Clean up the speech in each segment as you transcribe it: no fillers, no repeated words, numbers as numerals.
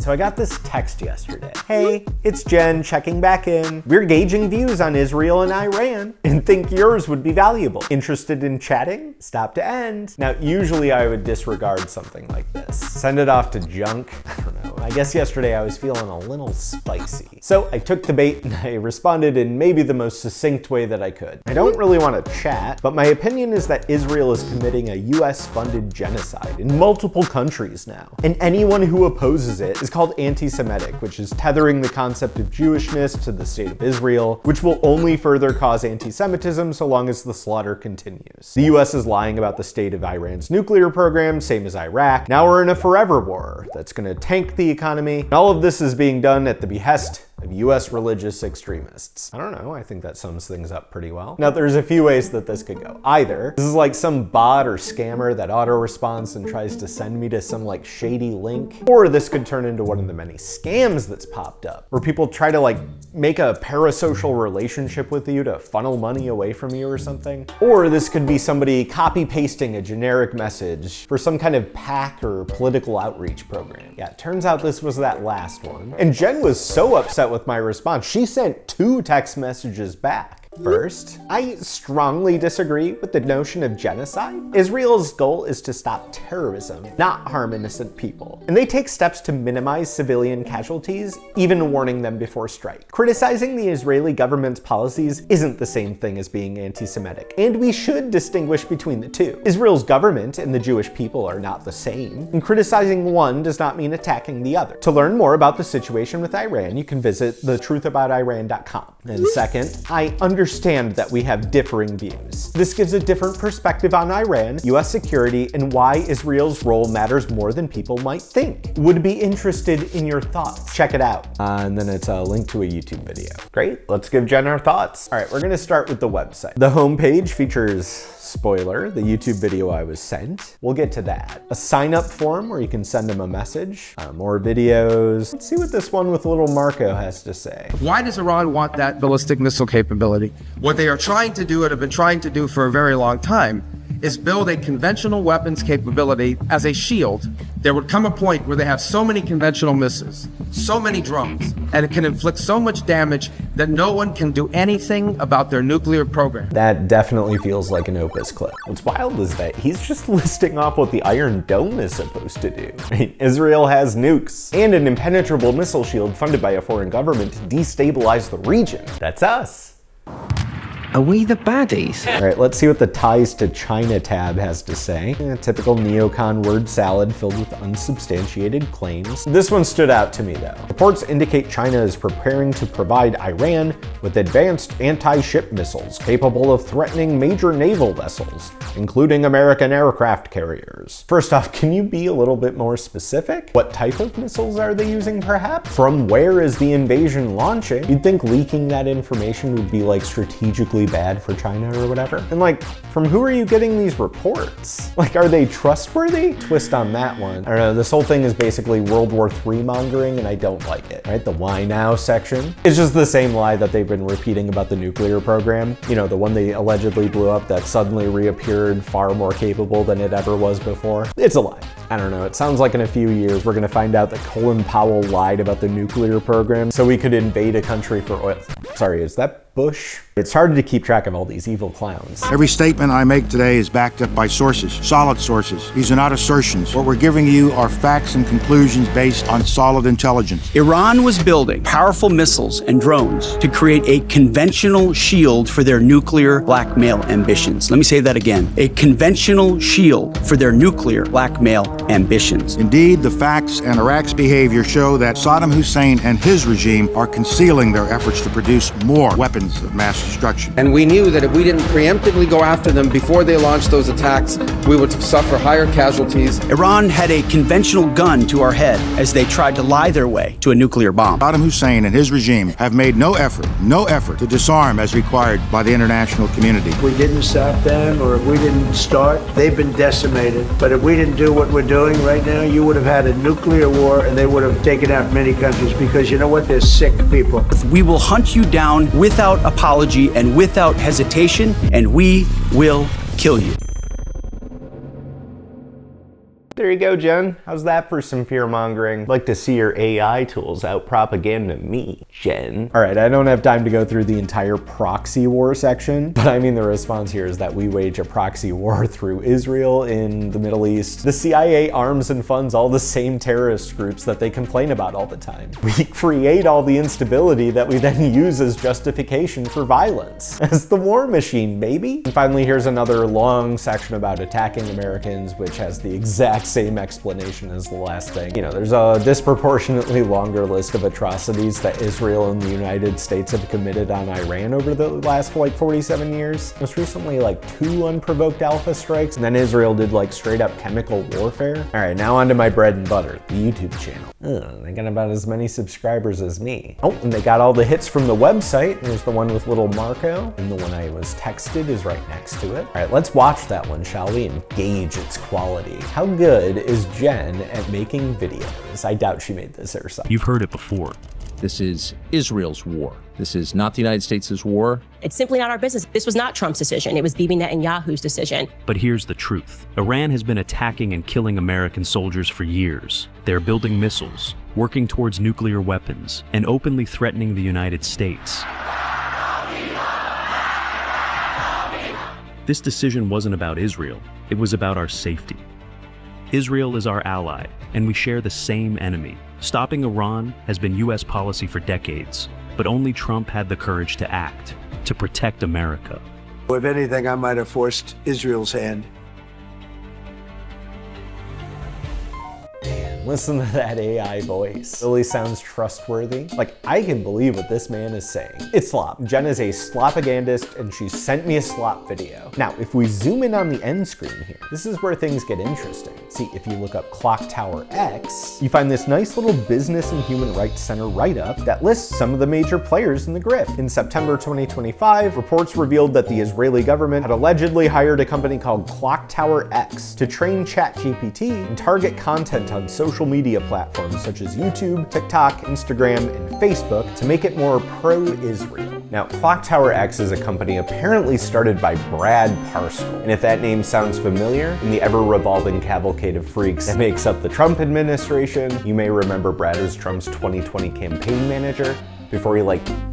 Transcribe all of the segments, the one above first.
So I got this text yesterday. Hey, it's Jen checking back in. We're gauging views on Israel and Iran and think yours would be valuable. Interested in chatting? Stop to end. Now, usually I would disregard something like this. Send it off to junk. I don't know. I guess yesterday I was feeling a little spicy. So I took the bait and I responded in maybe the most succinct way that I could. I don't really want to chat, but my opinion is that Israel is committing a US-funded genocide in multiple countries now. And anyone who opposes it is called anti-Semitic, which is tethering the concept of Jewishness to the state of Israel, which will only further cause anti-Semitism so long as the slaughter continues. The US is lying about the state of Iran's nuclear program, same as Iraq. Now we're in a forever war that's gonna tank the economy. And all of this is being done at the behest of US religious extremists. I don't know, I think that sums things up pretty well. Now there's a few ways that this could go. Either this is like some bot or scammer that auto-responds and tries to send me to some like shady link, or this could turn into one of the many scams that's popped up, where people try to like make a parasocial relationship with you to funnel money away from you or something. Or this could be somebody copy-pasting a generic message for some kind of PAC or political outreach program. Yeah, it turns out this was that last one. And Jen was so upset with my response, she sent 2 text messages back. First, I strongly disagree with the notion of genocide. Israel's goal is to stop terrorism, not harm innocent people. And they take steps to minimize civilian casualties, even warning them before strike. Criticizing the Israeli government's policies isn't the same thing as being anti-Semitic, and we should distinguish between the two. Israel's government and the Jewish people are not the same, and criticizing one does not mean attacking the other. To learn more about the situation with Iran, you can visit thetruthaboutiran.com. And second, I understand that we have differing views. This gives a different perspective on Iran, US security, and why Israel's role matters more than people might think. Would be interested in your thoughts. Check it out. And then it's a link to a YouTube video. Great, let's give Jen our thoughts. All right, we're gonna start with the website. The homepage features, spoiler, the YouTube video I was sent. We'll get to that. A sign-up form where you can send them a message. More videos. Let's see what this one with little Marco has to say. Why does Iran want that ballistic missile capability? What they are trying to do and have been trying to do for a very long time is build a conventional weapons capability as a shield. There would come a point where they have so many conventional missiles, so many drones, and it can inflict so much damage that no one can do anything about their nuclear program. That definitely feels like an Opus clip. What's wild is that he's just listing off what the Iron Dome is supposed to do. Israel has nukes and an impenetrable missile shield funded by a foreign government to destabilize the region. That's us. Are we the baddies? All right, let's see what the ties to China tab has to say. A typical neocon word salad filled with unsubstantiated claims. This one stood out to me though. Reports indicate China is preparing to provide Iran with advanced anti-ship missiles capable of threatening major naval vessels, including American aircraft carriers. First off, can you be a little bit more specific? What type of missiles are they using perhaps? From where is the invasion launching? You'd think leaking that information would be like strategically bad for China or whatever. And like, from who are you getting these reports? Like, are they trustworthy? Twist on that one. I don't know, this whole thing is basically World War III mongering and I don't like it, right? The why now section. It's just the same lie that they've been repeating about the nuclear program. You know, the one they allegedly blew up that suddenly reappeared far more capable than it ever was before. It's a lie. I don't know, it sounds like in a few years we're gonna find out that Colin Powell lied about the nuclear program so we could invade a country for oil. Sorry, is that Bush? It's hard to keep track of all these evil clowns. Every statement I make today is backed up by sources, solid sources. These are not assertions. What we're giving you are facts and conclusions based on solid intelligence. Iran was building powerful missiles and drones to create a conventional shield for their nuclear blackmail ambitions. Let me say that again. A conventional shield for their nuclear blackmail ambitions. Indeed, the facts and Iraq's behavior show that Saddam Hussein and his regime are concealing their efforts to produce more weapons of mass destruction. And we knew that if we didn't preemptively go after them before they launched those attacks, we would suffer higher casualties. Iran had a conventional gun to our head as they tried to lie their way to a nuclear bomb. Saddam Hussein and his regime have made no effort to disarm as required by the international community. If we didn't stop them or if we didn't start, they've been decimated. But if we didn't do what we're doing right now, you would have had a nuclear war and they would have taken out many countries because you know what? They're sick people. We will hunt you down without apology and without hesitation, and we will kill you. There you go, Jen. How's that for some fear-mongering? I'd like to see your AI tools out propaganda me, Jen. All right, I don't have time to go through the entire proxy war section, but I mean the response here is that we wage a proxy war through Israel in the Middle East. The CIA arms and funds all the same terrorist groups that they complain about all the time. We create all the instability that we then use as justification for violence. As the war machine, baby. And finally, here's another long section about attacking Americans, which has the exact same explanation as the last thing. You know, there's a disproportionately longer list of atrocities that Israel and the United States have committed on Iran over the last, 47 years. Most recently, 2 unprovoked alpha strikes, and then Israel did straight up chemical warfare. All right, now onto my bread and butter, the YouTube channel. They got about as many subscribers as me. Oh, and they got all the hits from the website. There's the one with little Marco, and the one I was texted is right next to it. All right, let's watch that one, shall we, and gauge its quality. How good is Jen at making videos? I doubt she made this herself. You've heard it before. This is Israel's war. This is not the United States' war. It's simply not our business. This was not Trump's decision. It was Bibi Netanyahu's decision. But here's the truth. Iran has been attacking and killing American soldiers for years. They're building missiles, working towards nuclear weapons, and openly threatening the United States. This decision wasn't about Israel. It was about our safety. Israel is our ally, and we share the same enemy. Stopping Iran has been U.S. policy for decades, but only Trump had the courage to act, to protect America. If anything, I might have forced Israel's hand. Listen to that AI voice. Really sounds trustworthy. I can believe what this man is saying. It's Slop. Jen is a sloppagandist, and she sent me a Slop video. Now, if we zoom in on the end screen here, this is where things get interesting. See, if you look up Clock Tower X, you find this nice little Business and Human Rights Center write-up that lists some of the major players in the grift. In September 2025, reports revealed that the Israeli government had allegedly hired a company called Clock Tower X to train ChatGPT and target content on social media platforms such as YouTube, TikTok, Instagram, and Facebook to make it more pro-Israel. Now, Clock Tower X is a company apparently started by Brad Parscale, and if that name sounds familiar, in the ever-revolving cavalcade of freaks that makes up the Trump administration, you may remember Brad was Trump's 2020 campaign manager before he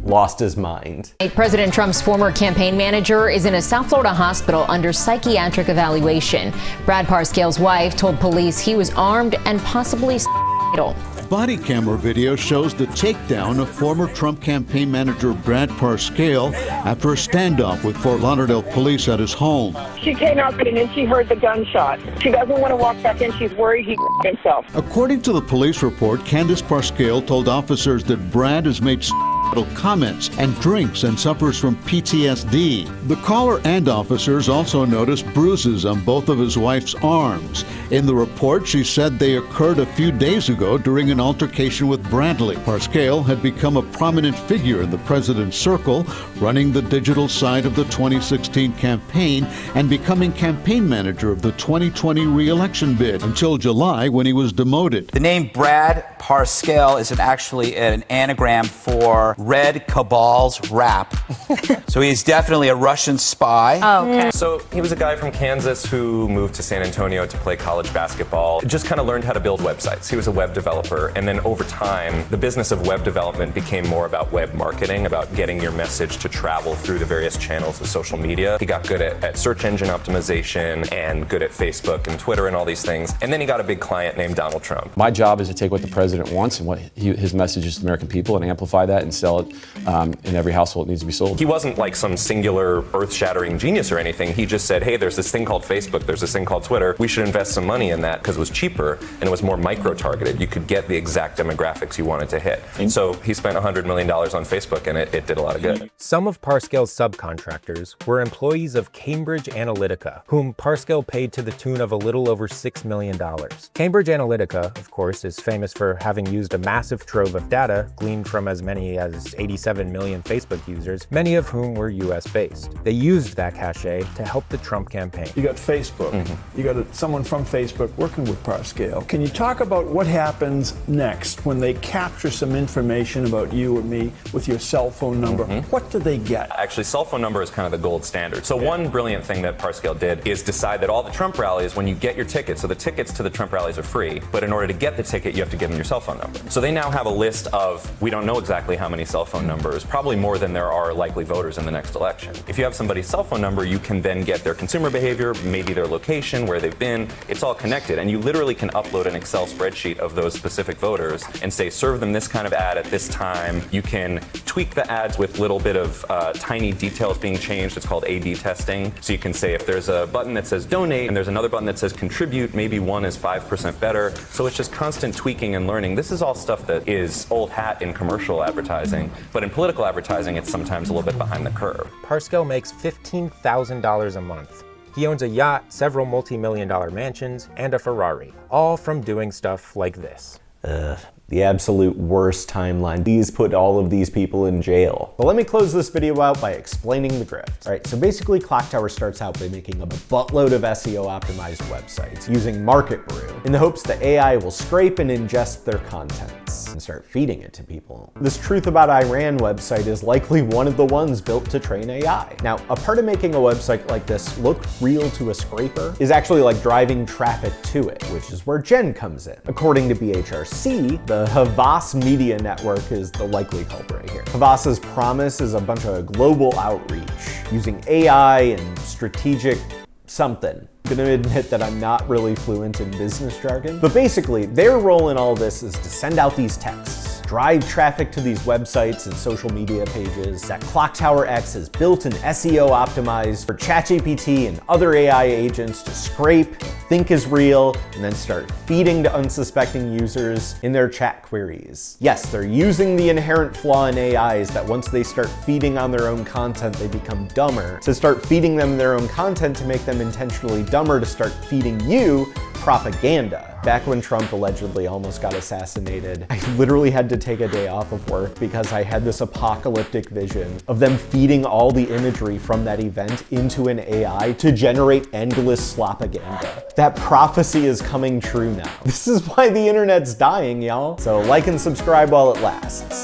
lost his mind. President Trump's former campaign manager is in a South Florida hospital under psychiatric evaluation. Brad Parscale's wife told police he was armed and possibly suicidal. Body camera video shows the takedown of former Trump campaign manager Brad Parscale after a standoff with Fort Lauderdale police at his home. She came out and then she heard the gunshot. She doesn't want to walk back in. She's worried he himself. According to the police report, Candace Parscale told officers that Brad has made comments and drinks and suffers from PTSD. The caller and officers also noticed bruises on both of his wife's arms. In the report, she said they occurred a few days ago during an altercation with Bradley. Parscale had become a prominent figure in the president's circle, running the digital side of the 2016 campaign and becoming campaign manager of the 2020 re-election bid until July when he was demoted. The name Brad Parscale is actually an anagram for Red Cabal's rap. So he's definitely a Russian spy. Oh, okay. So he was a guy from Kansas who moved to San Antonio to play college basketball. Just kind of learned how to build websites. He was a web developer. And then over time, the business of web development became more about web marketing, about getting your message to travel through the various channels of social media. He got good at search engine optimization and good at Facebook and Twitter and all these things. And then he got a big client named Donald Trump. My job is to take what the president wants and what his message is to the American people and amplify that and sell it in every household. It needs to be sold. He wasn't like some singular earth-shattering genius or anything. He just said, hey, there's this thing called Facebook, there's this thing called Twitter. We should invest some money in that because it was cheaper and it was more micro-targeted. You could get the exact demographics you wanted to hit. And so he spent $100 million on Facebook and it did a lot of good. Some of Parscale's subcontractors were employees of Cambridge Analytica, whom Parscale paid to the tune of a little over $6 million. Cambridge Analytica, of course, is famous for having used a massive trove of data gleaned from as many as has 87 million Facebook users, many of whom were US-based. They used that cachet to help the Trump campaign. You got Facebook. You got someone from Facebook working with Parscale. Can you talk about what happens next when they capture some information about you or me with your cell phone number? What do they get? Actually, cell phone number is kind of the gold standard. So one brilliant thing that Parscale did is decide that all the Trump rallies, when you get your ticket, so the tickets to the Trump rallies are free, but in order to get the ticket, you have to give them your cell phone number. So they now have a list of, we don't know exactly how many cell phone numbers, probably more than there are likely voters in the next election. If you have somebody's cell phone number, you can then get their consumer behavior, maybe their location, where they've been. It's all connected, and you literally can upload an Excel spreadsheet of those specific voters and say, serve them this kind of ad at this time. You can tweak the ads with little bit of tiny details being changed. It's called A/B testing. So you can say if there's a button that says donate and there's another button that says contribute, maybe one is 5% better. So it's just constant tweaking and learning. This is all stuff that is old hat in commercial advertising, but in political advertising, it's sometimes a little bit behind the curve. Parscale makes $15,000 a month. He owns a yacht, several multi-million-dollar mansions, and a Ferrari, all from doing stuff like this. The absolute worst timeline. Please put all of these people in jail. But let me close this video out by explaining the grift. All right, so basically Clock Tower starts out by making a buttload of SEO optimized websites using Market Brew in the hopes that AI will scrape and ingest their contents and start feeding it to people. This Truth About Iran website is likely one of the ones built to train AI. Now, a part of making a website like this look real to a scraper is actually like driving traffic to it, which is where Jenn comes in. According to BHRC, the Havas Media Network is the likely culprit here. Havas's promise is a bunch of global outreach using AI and strategic something. I'm gonna admit that I'm not really fluent in business jargon, but basically their role in all this is to send out these texts, drive traffic to these websites and social media pages that Clock Tower X has built and SEO optimized for ChatGPT and other AI agents to scrape, think is real, and then start feeding to unsuspecting users in their chat queries. Yes, they're using the inherent flaw in AIs that once they start feeding on their own content, they become dumber. To start feeding them their own content to make them intentionally dumber to start feeding you propaganda. Back when Trump allegedly almost got assassinated, I literally had to take a day off of work because I had this apocalyptic vision of them feeding all the imagery from that event into an AI to generate endless sloppaganda. That prophecy is coming true now. This is why the internet's dying, y'all. So like and subscribe while it lasts.